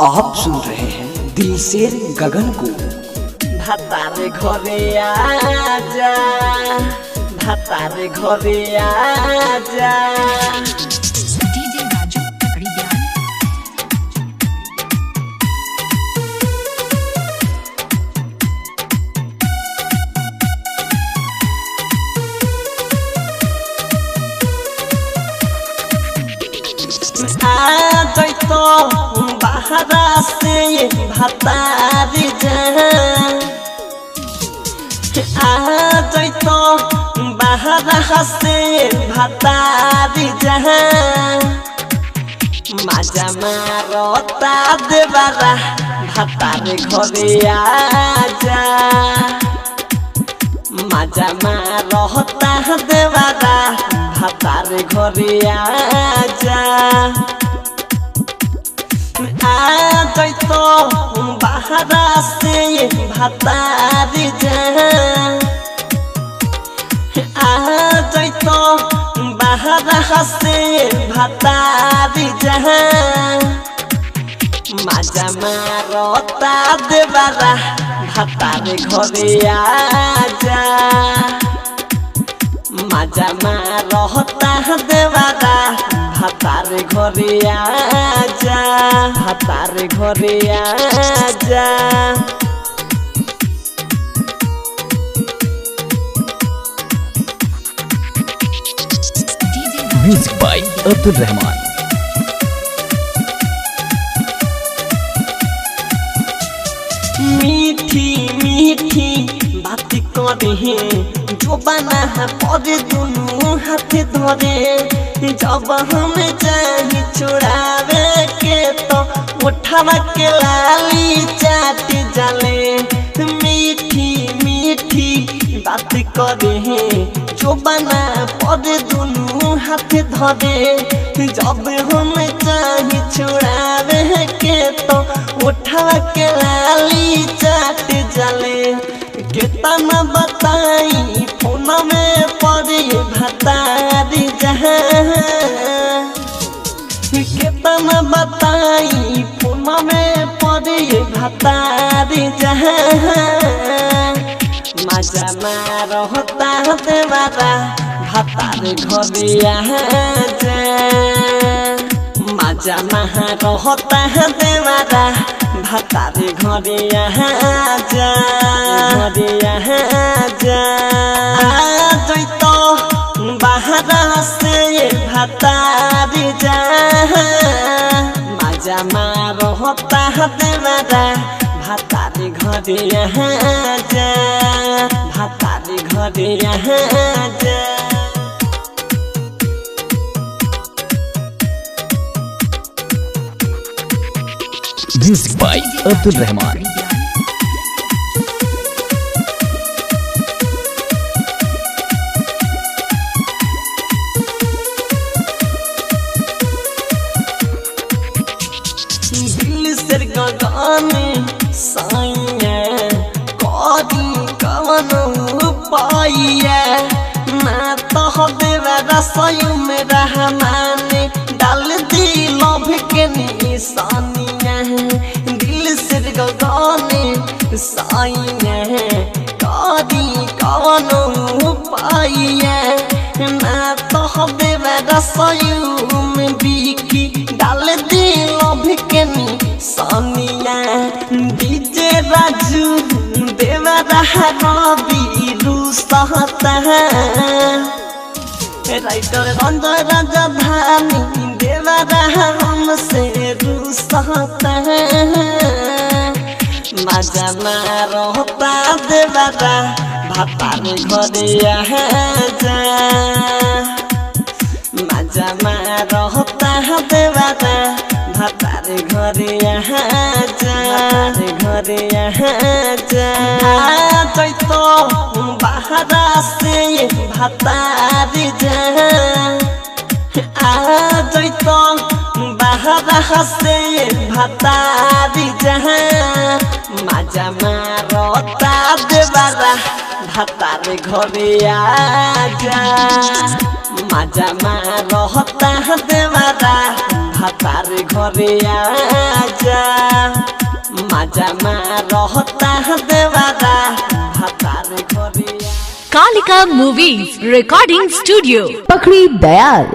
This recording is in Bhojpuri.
आप सुन रहे हैं दिलशेर गगन को। भातारे घरे आजा, भातारे घरे आजा। डीजे राजू पकड़ी ध्यान। तो बाहरा से भातारी तो बाहरा से भातारी मजा मारता देवारा भातारे घरे आजा, मजा मारता देवारा भातारे घरे आजा। तो बाहरा से भातारी तो बाहरा से भातारी मजा मारता देवारा भातारे घरे आजा, मजा मारता देवारा भातारे घरे आजा, भातारे घरे आजा। Music by Abdul Rahman. मीठी मीठी बात करे जो बना पर दोनों हाथ धरे, जब हम चाहे छुड़ावे के तो उठावा के लाली चाट जले। मीठी मीठी बात करे जो बना पर दोनों हाथ धरे, जब हम चाहे छुड़ावे के तो उठावा के लाली चाट जले। कितना बताई फोन में पड़ी भातारी कितना बताई फोन में पड़ी भातारी मजा मारता देवारा भातारे घरे आजा, मजा मारता देवारा भातारे घरे आजा, घरे आजा। तो बाहरा से भातारी मजा मारता देवारा भातारे घरे आजा, भातारे घरे आजा। Music by Abdul Rahman. दिलशेर गगन साइया करी कवन पाइया ना तो देवारा सयू में रहमान डाल दी लभ के निशानिया। दिलशेर गगन साइया करी कवन पाइया ना तो देवारा सयू में बिकी डाल दी लभ के निशानिया। डीजे राजू देवारा रवि रुसहता, राइटर रंजन राजधानी देवारा हमसे रुसहता। मजा मारता देवारा भातारे घरे आजा, मजा मारता देवारा भातारे घरे आजा, घरे आजा। तो बाहरा से भातारी तो बाहरा से भातारी मजा मारता देवारा भातारे घरे आजा, मजा मारता देवारा भातार घरे आजा मजा रहता देवारा भातार घरे Kalika Movies Recording Studio, पखड़ी Dayal.